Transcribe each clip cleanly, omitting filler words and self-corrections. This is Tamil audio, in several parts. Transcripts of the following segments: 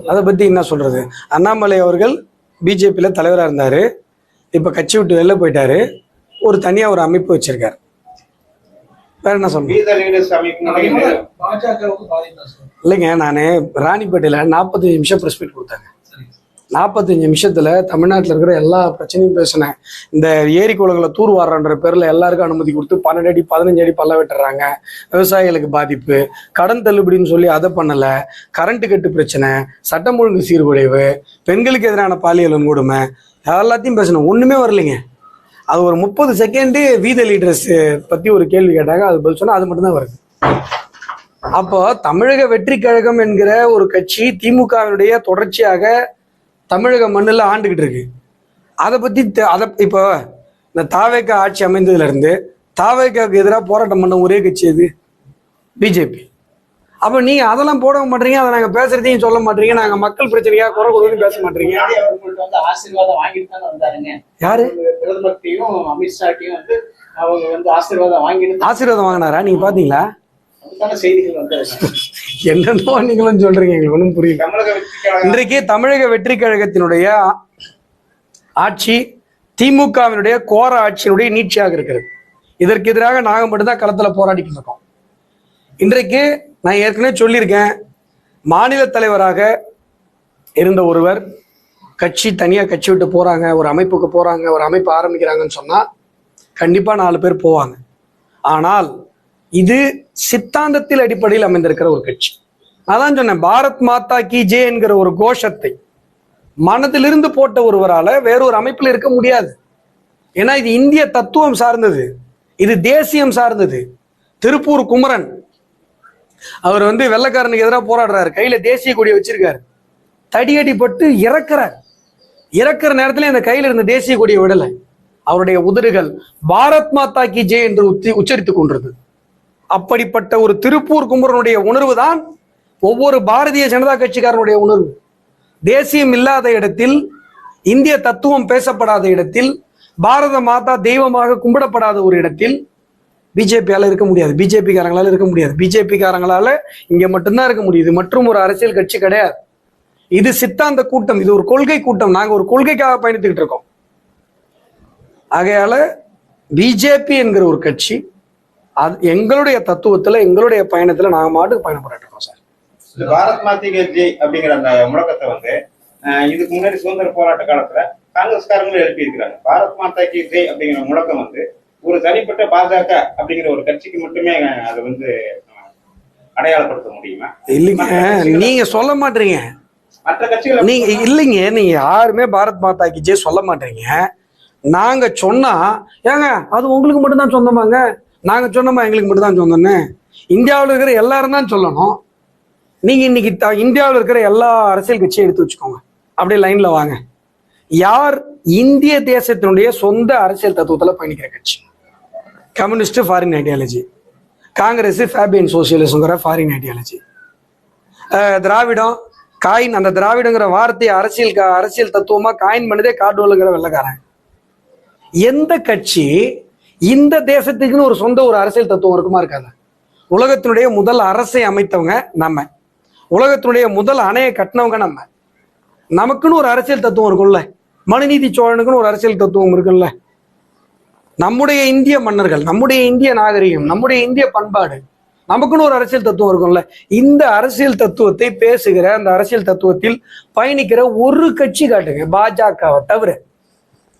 அதை பத்தி என்ன சொல்றது? அண்ணாமலை அவர்கள் பிஜேபியில தலைவராக இருந்தாரு, இப்ப கட்சி விட்டு வெளில போயிட்டாரு, ஒரு தனியா ஒரு அமைப்பு வச்சிருக்காரு. வேற என்ன சொல்றேன்? இல்லைங்க, நானு ராணிப்பேட்டையில 45 நிமிஷம் பிரஸ் மீட் கொடுத்தாங்க. 45 நிமிஷத்துல தமிழ்நாட்டில் இருக்கிற எல்லா பிரச்சனையும் பேசினேன். இந்த ஏரி குளங்களை தூர் வாரன்ற பேர்ல எல்லாருக்கும் அனுமதி கொடுத்து 12 அடி 15 அடி பல்ல வெட்டுறாங்க, விவசாயிகளுக்கு பாதிப்பு, கடன் தள்ளுபடின்னு சொல்லி அதை பண்ணல, கரண்ட் கட்டு பிரச்சனை, சட்டம் ஒழுங்கு சீர்குலைவு, பெண்களுக்கு எதிரான பாலியல் வன்கொடுமை, எல்லாத்தையும் பேசணும். ஒண்ணுமே வரலைங்க. அது ஒரு 30 செகண்டு வீத லீடர்ஸ் பத்தி ஒரு கேள்வி கேட்டாங்க, அது பதில் சொன்னா அது மட்டும்தான் வருது. அப்போ தமிழக வெற்றி கழகம் என்கிற ஒரு கட்சி திமுகவினுடைய தொடர்ச்சியாக தமிழக மண்ணில் ஆண்டுகிட்டு இருக்கு. அதை பத்தி இப்போ இந்த தாவேக்கா ஆட்சி அமைந்ததுல இருந்து தாவேக்காவுக்கு எதிராக போராட்டம் பண்ண ஒரே கட்சி எது? பிஜேபி. அப்ப நீங்க அதெல்லாம் போட மாட்டீங்க, அதை நாங்க பேசுறதையும் சொல்ல மாட்டீங்க, நாங்க மக்கள் பிரச்சனைக்காக குறை கொடுத்து பேச மாட்டீங்க. ஆசீர்வாதம் வாங்கிட்டு தான் வந்தாருங்க. யாரு? பிரதமர்கிட்டையும் அமித்ஷாட்டையும் வந்து அவங்க வந்து ஆசீர்வாதம் வாங்கிட்டு. ஆசீர்வாதம் வாங்கினாரா? நீங்க பாத்தீங்களா? செய்திகள் வந்து என்னென்னோ நீங்களும் சொல்றீங்க, எங்களுக்கு ஒன்றும் புரியல. இன்றைக்கு தமிழக வெற்றி கழகத்தினுடைய ஆட்சி திமுகவினுடைய கோர ஆட்சியினுடைய நீட்சியாக இருக்கிறது. இதற்கு எதிராக நாங்க மட்டும்தான் களத்துல போராடிக்கிட்டு இருக்கோம். இன்றைக்கு நான் ஏற்கனவே சொல்லியிருக்கேன், மாநில தலைவராக இருந்த ஒருவர் தனியா கட்சி விட்டு போறாங்க, ஒரு அமைப்புக்கு போறாங்க, ஒரு அமைப்பு ஆரம்பிக்கிறாங்கன்னு சொன்னா கண்டிப்பா 4 பேர் போவாங்க. ஆனால் இது சித்தாந்தத்தில் அடிப்படையில் அமைந்திருக்கிற ஒரு கட்சி. அதான் சொன்னேன், பாரத் மாதா கி ஜெய் என்கிற ஒரு கோஷத்தை மனதிலிருந்து போட்ட ஒருவரால வேறொரு அமைப்பில் இருக்க முடியாது. ஏன்னா இது இந்திய தத்துவம் சார்ந்தது, இது தேசியம் சார்ந்தது. திருப்பூர் குமரன் அவர் வந்து வெள்ளைக்காரனுக்கு எதிராக போராடுறாரு, கையில தேசிய கொடியை வச்சிருக்காரு, தடியடிப்பட்டு இறக்குற நேரத்துல இந்த கையில இருந்த தேசிய கொடியை விடலை. அவருடைய உதடுகள் பாரத் மாதா கி ஜெய் என்று உச்சரித்துக் கொண்டது. அப்படிப்பட்ட ஒரு திருப்பூர் குமரனுடைய உணர்வு தான் ஒவ்வொரு பாரதிய ஜனதா கட்சிக்காரனுடைய உணர்வு. தேசியம் இல்லாத இடத்தில், இந்திய தத்துவம் பேசப்படாத இடத்தில், பாரத மாதா தெய்வமாக கும்பிடப்படாத ஒரு இடத்தில் பிஜேபியால இருக்க முடியாது, பிஜேபி காரங்களால இருக்க முடியாது. பிஜேபி காரங்களால இங்க மட்டும்தான் இருக்க முடியுது, மற்றும் ஒரு அரசியல் கட்சி கிடையாது. இது சித்தாந்த கூட்டம், இது ஒரு கொள்கை கூட்டம். நாங்க ஒரு கொள்கைக்காக பயணித்துக்கிட்டு இருக்கோம். ஆகையால பிஜேபி என்கிற ஒரு கட்சி அது எங்களுடைய தத்துவத்துல, எங்களுடைய பயணத்துல நாங்க மாட்டுக்கு பயணப்பட்டு இருக்கோம் சார். பாரத் மாதா ஜெய் அப்படிங்கிற அந்த முழக்கத்தை வந்து இதுக்கு முன்னாடி சுதந்திர போராட்ட காலத்துல காங்கிரஸ்காரங்களும் எழுப்பி இருக்கிறாங்க. பாரத் மாதா கி ஜெய் அப்படிங்கிற முழக்கம் வந்து ஒரு தனிப்பட்ட பாஜக அப்படிங்கிற ஒரு கட்சிக்கு மட்டுமே அதை வந்து அடையாளப்படுத்த முடியுமா? இல்லைங்க, நீங்க சொல்ல மாட்டீங்க. மற்ற கட்சிகள் நீங்க இல்லைங்க, நீங்க யாருமே பாரத் மாதா கி ஜெய் சொல்ல மாட்டீங்க. நாங்க சொன்னா ஏங்க அது உங்களுக்கு மட்டும்தான் சொந்தமாங்க, நாங்க சொன்னோமா எங்களுக்கு மட்டும்தான் சொந்தம்னு? இந்தியாவில் இருக்கிற எல்லாரும் தான் சொல்லணும். நீங்க இன்னைக்கு இந்தியாவில் இருக்கிற எல்லா அரசியல் கட்சியும் எடுத்து வச்சுக்கோங்க, அப்படியே லைன்ல வாங்க. யார் இந்திய தேசத்தினுடைய சொந்த அரசியல் தத்துவத்துல பயணிக்கிற கட்சி? Communist foreign ideology, Congress Fabian சோசியலிசம்ங்கிற ஃபாரின் ஐடியாலஜி, திராவிடம் காயின், அந்த திராவிடங்கிற வார்த்தையை அரசியல் தத்துவமா காயின் பண்ணதே கார்டுவலுங்கிற வெள்ளக்காரன். எந்த கட்சி இந்த தேசத்துக்குன்னு ஒரு சொந்த ஒரு அரசியல் தத்துவம் இருக்குமா? இருக்காது. உலகத்தினுடைய முதல் அரசை அமைத்தவங்க நம்ம, உலகத்தினுடைய முதல் அணையை கட்டினவங்க நம்ம. நமக்குன்னு ஒரு அரசியல் தத்துவம் இருக்கும்ல, மனுநீதி சோழனுக்குன்னு ஒரு அரசியல் தத்துவம் இருக்குல்ல. நம்முடைய இந்திய மன்னர்கள், நம்முடைய இந்திய நாகரிகம், நம்முடைய இந்திய பண்பாடு, நமக்குன்னு ஒரு அரசியல் தத்துவம் இருக்கும்ல. இந்த அரசியல் தத்துவத்தை பேசுகிற, அந்த அரசியல் தத்துவத்தில் பயணிக்கிற ஒரு கட்சி காட்டுங்க, பாஜகவை தவிர.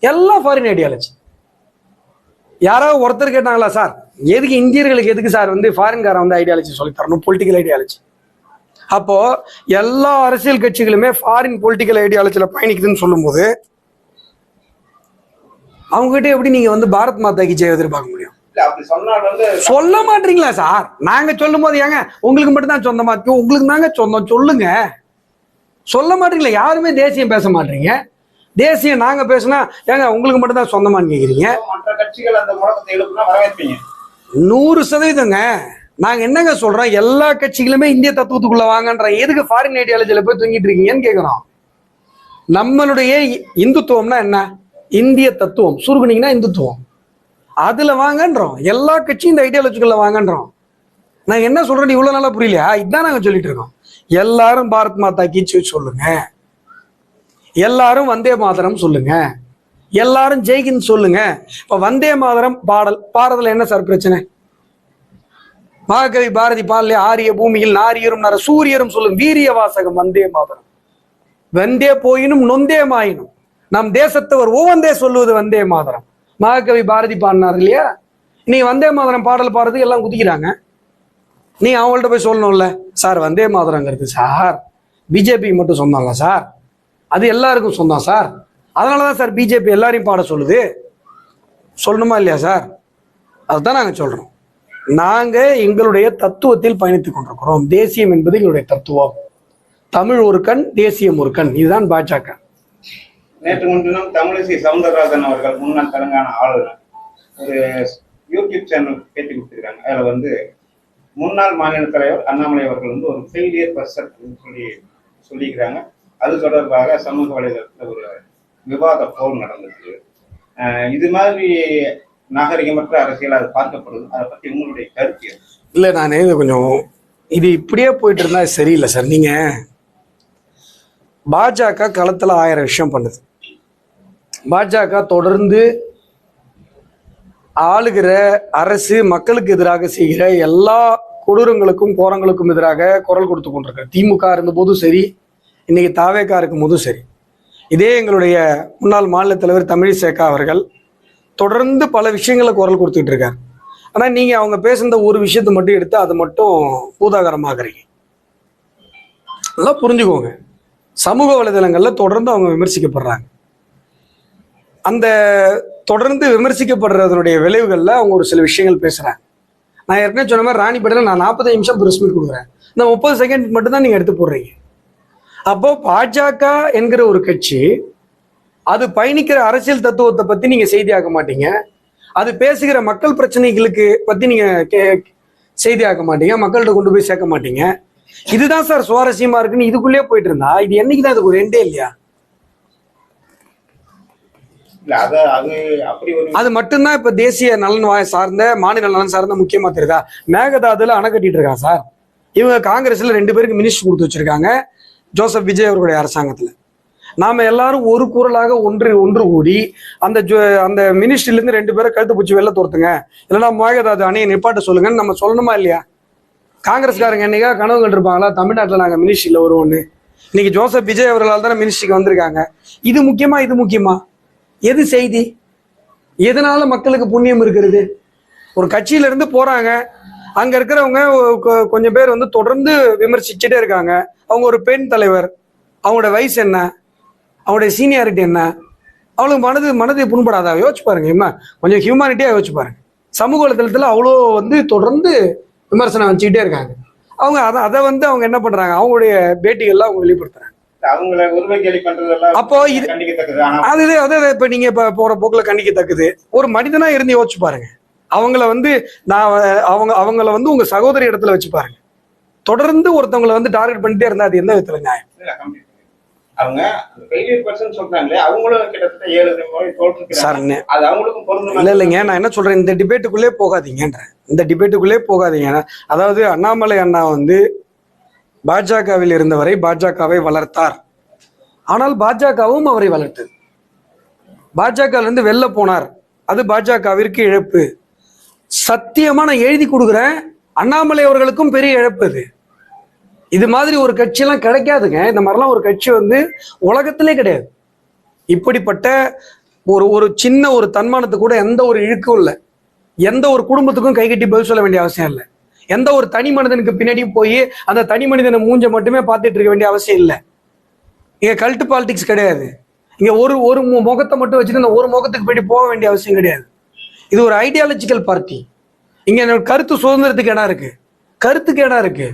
எல்லாம் ஃபாரின் ஐடியாலஜி. யாராவது ஒருத்தர் கேட்டாங்களா சார் எதுக்கு இந்தியர்களுக்கு எதுக்கு சார் வந்து ஃபாரின்காரன் வந்து ஐடியாலஜி சொல்லி தரணும், பொலிட்டிக்கல் ஐடியாலஜி? அப்போ எல்லா அரசியல் கட்சிகளுமே ஃபாரின் பொலிட்டிக்கல் ஐடியாலஜில பயணிக்குதுன்னு சொல்லும் போது அவங்க கிட்ட எப்படி நீங்க வந்து பாரத் மாதா கி ஜெய் எதிர்பார்க்க முடியும்? சொல்ல மாட்டீங்களா சார்? நாங்க சொல்லும் போது ஏங்க உங்களுக்கு மட்டும் தான் சொந்தமா இருக்கு, உங்களுக்கு தாங்க சொந்தம் சொல்லுங்க. சொல்ல மாட்டீங்களா? யாருமே தேசியம் பேச மாட்டீங்க. தேசியம் நாங்க பேசினா ஏங்க உங்களுக்கு மட்டும் தான் சொந்தமான்னு கேக்குறீங்க. 100%. நாங்க என்னங்க சொல்றோம், எல்லா கட்சிகளுமே இந்திய தத்துவத்துக்குள்ள வாங்கன்ற, எதுக்கு ஃபாரின் ஐடியாலஜில போய் தூங்கிட்டு இருக்கீங்கன்னு கேக்குறோம். நம்மளுடைய இந்துத்துவம்னா என்ன? இந்திய தத்துவம் சுருக்குனீங்கன்னா இந்துத்துவம், அதுல வாங்கன்றோம். எல்லா கட்சியும் இந்த ஐடியாலஜிக்குள்ள வாங்கன்றோம். நான் என்ன சொல்றேன் இவ்வளவு நாளா புரியலையா? இதுதான் நாங்க சொல்லிட்டு இருக்கோம். எல்லாரும் பாரத் மாதா கீ சொல்லுங்க, எல்லாரும் வந்தே மாதரம் சொல்லுங்க, எல்லாரும் ஜெய்ஹிந்த் சொல்லுங்க. இப்ப வந்தே மாதரம் பாடுறதுல என்ன சார் பிரச்சனை? மகாகவி பாரதி பாடலே ஆரிய பூமியில் நாரியரும் நர சூரியரும் சொல்லும் வீரிய வாசகம் வந்தே மாதரம். வந்தே போயினும் நொந்தே மாயினும் நம் தேசத்தவர் ஒவ்வொன்றே சொல்லுவது வந்தே மாதரம். மகாகவி பாரதி பாடினார் இல்லையா? நீ வந்தே மாதரம் பாடல் பாடுறதுக்கு எல்லாம் குதிக்கிறாங்க. நீ அவங்கள்ட்ட போய் சொல்லணும்ல, சார் வந்தே மாதரங்கிறது சார் பிஜேபி மட்டும் சொன்னாங்க சார், அது எல்லாருக்கும் சொந்தம் சார், அதனாலதான் சார் பிஜேபி எல்லாரையும் பாட சொல்லுது. சொல்லணுமா இல்லையா சார்? அதுதான் நாங்க சொல்றோம். நாங்க எங்களுடைய தத்துவத்தில் பயணித்துக் கொண்டிருக்கிறோம். தேசியம் என்பது எங்களுடைய தத்துவம். தமிழ் ஒரு கண், தேசியம் ஒரு கண். இதுதான் பாஜக. நேற்று முன்தினம் தமிழிசை சவுந்தரராஜன் அவர்கள் முன்னாள் தெலுங்கானா ஆளுநர் ஒரு யூடியூப் சேனல் பேட்டி கொடுத்துருக்காங்க. அதுல வந்து முன்னாள் மாநில தலைவர் அண்ணாமலை அவர்கள் வந்து ஒரு ஃபெயிலியர் பர்சன் சொல்லிக்கிறாங்க. அது தொடர்பாக சமூக வலைதளத்துல ஒரு விவாத போர் நடந்துச்சு. இது மாதிரி நாகரிகமற்ற அரசியல் அது பார்க்கப்படுது. அதை பத்தி உங்களுடைய கருத்து? இல்ல, நானே கொஞ்சம் இது இப்படியே போயிட்டு இருந்தா சரியில்லை சார். நீங்க பாஜக களத்துல 1000 விஷயம் பண்ணுது. பாஜக தொடர்ந்து ஆளுகிற அரசு மக்களுக்கு எதிராக செய்கிற எல்லா கொடூரங்களுக்கும் கோரங்களுக்கும் எதிராக குரல் கொடுத்து கொண்டிருக்க. திமுக இருந்த போதும் சரி, இன்னைக்கு தாவேகா இருக்கும் போதும் சரி, இதே எங்களுடைய முன்னாள் மாநில தலைவர் தமிழிசேகா அவர்கள் தொடர்ந்து பல விஷயங்களை குரல் கொடுத்துட்டு இருக்காரு. ஆனா நீங்க அவங்க பேசுன ஒரு விஷயத்தை மட்டும் எடுத்து அதை மட்டும் பூதாகரமாகறீங்க. நல்லா புரிஞ்சுக்கோங்க. சமூக வலைதளங்கள்ல தொடர்ந்து அவங்க விமர்சிக்கப்படுறாங்க. அந்த தொடர்ந்து விமர்சிக்கப்படுறதனுடைய விளைவுகள்ல அவங்க ஒரு சில விஷயங்கள் பேசுறாங்க. நான் ஏற்கனவே சொன்ன மாதிரி ராணிப்பேட்டையில் நான் 45 நிமிஷம் பிரஸ் மீட் கொடுக்குறேன். இந்த 30 செகண்ட் மட்டும் தான் நீங்க எடுத்து போடுறீங்க. அப்போ பாஜக என்கிற ஒரு கட்சி அது பயணிக்கிற அரசியல் தத்துவத்தை பத்தி நீங்க செய்தியாக்க மாட்டீங்க. அது பேசுகிற மக்கள் பிரச்சனைகளுக்கு பத்தி நீங்க செய்தியாக்க மாட்டீங்க, மக்கள்கிட்ட கொண்டு போய் சேர்க்க மாட்டீங்க. இதுதான் சார் சுவாரஸ்யமா இருக்குன்னு இதுக்குள்ளேயே போயிட்டு இருந்தா இது என்னைக்குதான் இதுக்கு ஒரு எண்டே இல்லையா? அது மட்டும்தான் இப்ப தேசிய நலன் சார்ந்த மாநில நலன் சார்ந்த முக்கியமா தெரியுதா? மேகதாதுல அணை கட்டிட்டு இருக்கான் சார். இவங்க காங்கிரஸ்ல 2 பேருக்கு மினிஸ்டர் கொடுத்து வச்சிருக்காங்க ஜோசப் விஜய் அவர்களுடைய அரசாங்கத்துல. நாம எல்லாரும் ஒரு குரலாக ஒன்று கூடி அந்த மினிஸ்ட்ரில இருந்து 2 பேரை கழுத்து பூச்சி வெளில தோர்த்துங்க, இல்லைன்னா மேகதாது அணையை நிப்பாட்ட சொல்லுங்கன்னு நம்ம சொல்லணுமா இல்லையா? காங்கிரஸ்காரங்க என்னைக்கா கனவு கண்டிருப்பாங்களா தமிழ்நாட்டில் நாங்க மினிஸ்ட்ரியில வருவோம்னு? இன்னைக்கு ஜோசப் விஜய் அவர்களால் தானே மினிஸ்ட்ரிக்கு வந்திருக்காங்க. இது முக்கியமா? எது செய்தி? எதனால மக்களுக்கு புண்ணியம் இருக்கிறது? ஒரு கட்சியில இருந்து போறாங்க, அங்க இருக்கிறவங்க கொஞ்சம் பேர் வந்து தொடர்ந்து விமர்சிச்சுட்டே இருக்காங்க. அவங்க ஒரு பெண் தலைவர், அவங்களோட வயசு என்ன, அவங்களுடைய சீனியாரிட்டி என்ன, அவங்களுக்கு மனதை புண்படாதா? யோசிச்சு பாருங்க. கொஞ்சம் ஹியூமானிட்டியா யோசிச்சு பாருங்க. சமூக வலைதளத்துல அவ்வளோ வந்து தொடர்ந்து விமர்சனம் வச்சுக்கிட்டே இருக்காங்க. அவங்க அதை வந்து அவங்க என்ன பண்றாங்க, அவங்களுடைய பேட்டிகள்லாம் அவங்க வெளிப்படுத்துறாங்க. அப்போ இது அது இப்ப நீங்க போற போக்குல கண்டிக்கத்தக்கது. ஒரு மனிதனா இருந்து யோசிச்சு பாருங்க. அவங்கள வந்து அவங்கள வந்து உங்க சகோதரி இடத்துல வச்சு பாருங்க. தொடர்ந்து ஒருத்தவங்களை வந்து டார்கெட் பண்ணிட்டே இருந்தா அது எந்த விதத்துல நியாயம்? அவங்க சொல்றாங்களே, அவங்களும் கிட்டத்தட்ட 7 முறை தோற்றுக்கிறாங்க. அது அவங்களுக்கும் பொருந்தும் இல்லைங்க. நான் என்ன சொல்றேன், இந்த டிபேட்டுக்குள்ளே போகாதீங்கன்றேன். இந்த டிபேட்டுக்குள்ளே போகாதீங்க. அதாவது அண்ணாமலை அண்ணா வந்து பாஜகவில் இருந்தவரை பாஜகவை வளர்த்தார். ஆனால் பாஜகவும் அவரை வளர்த்தது. பாஜக இருந்து வெளில போனார், அது பாஜகவிற்கு இழப்பு. சத்தியமா நான் எழுதி கொடுக்குறேன், அண்ணாமலை அவர்களுக்கும் பெரிய இழப்பு அது. இது மாதிரி ஒரு கட்சியெல்லாம் கிடைக்காதுங்க. இந்த மாதிரிலாம் ஒரு கட்சி வந்து உலகத்திலே கிடையாது. இப்படிப்பட்ட ஒரு சின்ன ஒரு தன்மானத்துக்கு கூட எந்த ஒரு இழுக்கும் இல்லை. எந்த ஒரு குடும்பத்துக்கும் கைகட்டி பதில் சொல்ல வேண்டிய அவசியம் இல்லை. எந்த ஒரு தனி மனிதனுக்கு பின்னாடி போய் அந்த தனி மனிதனை மூஞ்ச மட்டுமே பார்த்துட்டு இருக்க வேண்டிய அவசியம் இல்லை. இங்க கல்ட் பாலிடிக்ஸ் கிடையாது. இங்க ஒரு முகத்தை மட்டும் வச்சுட்டு அந்த ஒரு முகத்துக்கு போயிட்டு போக வேண்டிய அவசியம் கிடையாது. இது ஒரு ஐடியாலஜிக்கல் பார்ட்டி. இங்க கருத்து சுதந்திரத்துக்கு இடம் இருக்கு.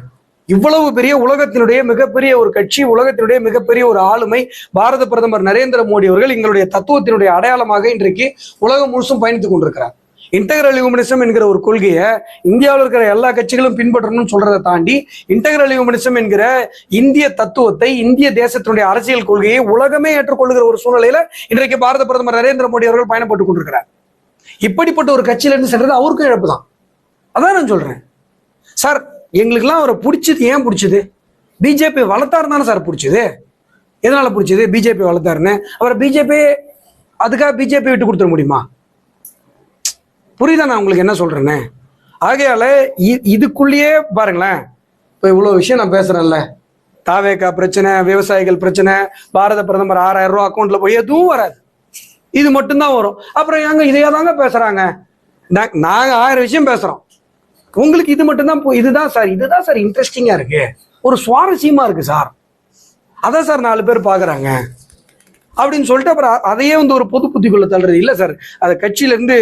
இவ்வளவு பெரிய உலகத்தினுடைய மிகப்பெரிய ஒரு கட்சி, உலகத்தினுடைய மிகப்பெரிய ஒரு ஆளுமை பாரத பிரதமர் நரேந்திர மோடி அவர்கள் எங்களுடைய தத்துவத்தினுடைய அடையாளமாக இன்றைக்கு உலகம் முழுசும் பயணித்துக் கொண்டிருக்கிறார். இன்டெகிரல் ஹியூமனிசம் என்கிற ஒரு கொள்கையை இந்தியாவில் இருக்கிற எல்லா கட்சிகளும் பின்பற்றணும்னு சொல்றதை தாண்டி இன்டெகிரல் ஹியூமனிசம் என்கிற இந்திய தத்துவத்தை, இந்திய தேசத்தினுடைய அரசியல் கொள்கையை உலகமே ஏற்றுக்கொள்ளுகிற ஒரு சூழ்நிலையில இன்றைக்கு பாரத பிரதமர் நரேந்திர மோடி அவர்கள் பயணப்பட்டுக் கொண்டிருக்கிறார். இப்படிப்பட்ட ஒரு கட்சியில இருந்து சென்றது அவருக்கும் இழப்பு தான். அதான் நான் சொல்றேன் சார். எங்களுக்கெல்லாம் அவரை பிடிச்சது ஏன் பிடிச்சது? பிஜேபி வளர்த்தாரு தானே சார் பிடிச்சது. எதனால பிடிச்சது? பிஜேபி வளர்த்தாருன்னு. அப்புறம் பிஜேபி அதுக்காக பிஜேபி விட்டு கொடுத்துட முடியுமா? புரியுதா நான் உங்களுக்கு என்ன சொல்றேன்னு? ஆகையால இதுக்குள்ளேயே பாருங்களேன், இப்போ இவ்வளோ விஷயம் நான் பேசுறேன்ல, தாவேகா பிரச்சனை, விவசாயிகள் பிரச்சனை, பாரத பிரதமர் 6000 ரூபா அக்கௌண்ட்ல போய் எதுவும் வராது, இது மட்டும்தான் வரும். அப்புறம் எங்க இதையா தாங்க பேசுறாங்க? நாங்க 1000 விஷயம் பேசுறோம், உங்களுக்கு இது மட்டும்தான் இதுதான் சார் இன்ட்ரெஸ்டிங்கா இருக்கு, ஒரு சுவாரஸ்யமா இருக்கு சார், அதான் சார் 4 பேர் பாக்குறாங்க அப்படின்னு சொல்லிட்டு அப்புறம் அதையே வந்து ஒரு பொது புத்திக்குள்ள தள்ளுறது இல்லை சார். அது கட்சியில இருந்து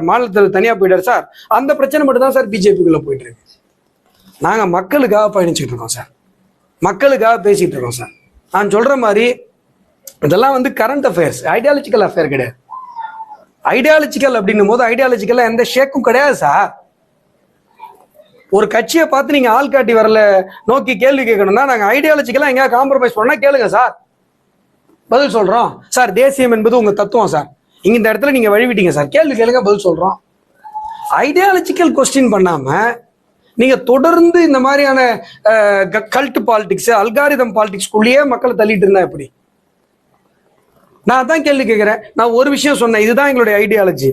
மாநிலத்தில் தனியா போயிட்டாரு சார், அந்த பிரச்சனை மட்டும் தான் சார் பிஜேபிக்குள்ள போயிட்டு இருக்கு. நாங்க மக்களுக்காக பயணிச்சுட்டு இருக்கோம் சார், மக்களுக்காக பேசிட்டு இருக்கோம் சார். நான் சொல்ற மாதிரி இதெல்லாம் வந்து கரண்ட் அஃபேர்ஸ், ஐடியாலஜிக்கல் அஃபேர் கிடையாது. ஐடியாலஜிக்கல் அப்படின்னும் போது ஐடியாலஜிக்கலா எந்த ஷேக்கும் கிடையாது சார். ஒரு கட்சியை பார்த்து நீங்க ஆள் காட்டி வரல நோக்கி கேள்வி கேட்கணும்னா நாங்க ஐடியாலஜிக்கலா எங்கேயா காம்ப்ரமைஸ் பண்ணா கேளுங்க சார், பதில் சொல்றோம் சார். தேசியம் என்பது உங்க தத்துவம் சார், இங்க இந்த இடத்துல நீங்க வழிவிட்டீங்க சார், கேள்வி கேளுங்க, பதில் சொல்றோம். ஐடியாலஜிக்கல் கொஸ்டின் பண்ணாம நீங்க தொடர்ந்து இந்த மாதிரியான கல்ட் பாலிடிக்ஸ், அல்காரிதம் பாலிடிக்ஸ்குள்ளேயே மக்களை தள்ளிட்டு இருந்தா எப்படி? நான் தான் கேள்வி கேட்கிறேன். நான் ஒரு விஷயம் சொன்னேன், இதுதான் எங்களுடைய ஐடியாலஜி,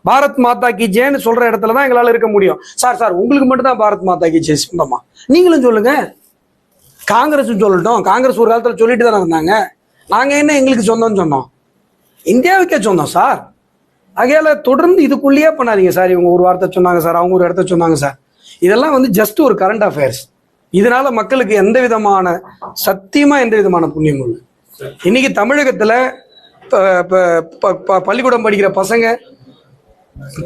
பாரத் மாதா கி ஜெய்ன்னு சொல்ற இடத்துல தான் எங்களால இருக்க முடியும். சார் உங்களுக்கு மட்டும் தான் பாரத் மாதா கி ஜெய் சொந்தமா? நீங்களும் சொல்லுங்க, காங்கிரஸும் சொல்லட்டும். காங்கிரஸ் ஒரு காலத்துல சொல்லிட்டு தானே இருந்தாங்க, நாங்க என்ன எங்களுக்கு சொந்தம்னு சொன்னோம்? இந்தியாவுக்கே சொந்தம் சார். ஆகையால தொடர்ந்து இதுக்குள்ளேயே பண்ணாதீங்க சார். இவங்க ஒரு வார்த்தை சொன்னாங்க சார், அவங்க ஒரு இடத்த சொன்னாங்க சார். இதெல்லாம் வந்து ஜஸ்ட் ஒரு கரண்ட் அஃபேர்ஸ். இதனால மக்களுக்கு எந்த விதமான சத்தியமா எந்த விதமான புண்ணியமும் இல்லை. இன்னைக்கு தமிழகத்துல பள்ளிக்கூடம் படிக்கிற பசங்க,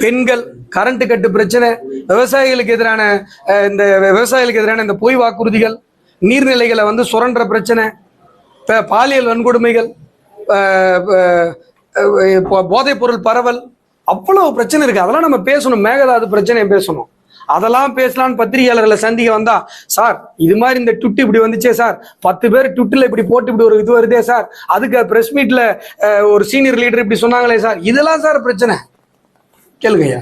பெண்கள், கரண்ட் கட்டு பிரச்சனை, விவசாயிகளுக்கு எதிரான இந்த பொய் வாக்குறுதிகள், நீர்நிலைகளை வந்து சுரண்ட பிரச்சனை, பாலியல் வன்கொடுமைகள், போதைப் பொருள் பரவல், அவ்வளவு பிரச்சனை இருக்கு. அதெல்லாம் நம்ம பேசணும். மேகதாது பிரச்சனையை பேசணும். அதெல்லாம் பேசலான்னு பத்திரிகையாளர்களை சந்திக்க வந்தா, சார் இது மாதிரி இந்த ட்விட் இப்படி வந்துச்சே சார், 10 பேர் ட்விட்டில் இப்படி போட்டு இப்படி ஒரு இது வருதே சார், அதுக்கு பிரஸ் மீட்ல ஒரு சீனியர் லீடர் இப்படி சொன்னாங்களே சார், இதெல்லாம் சார் பிரச்சனை. கேளுங்க ஐயா.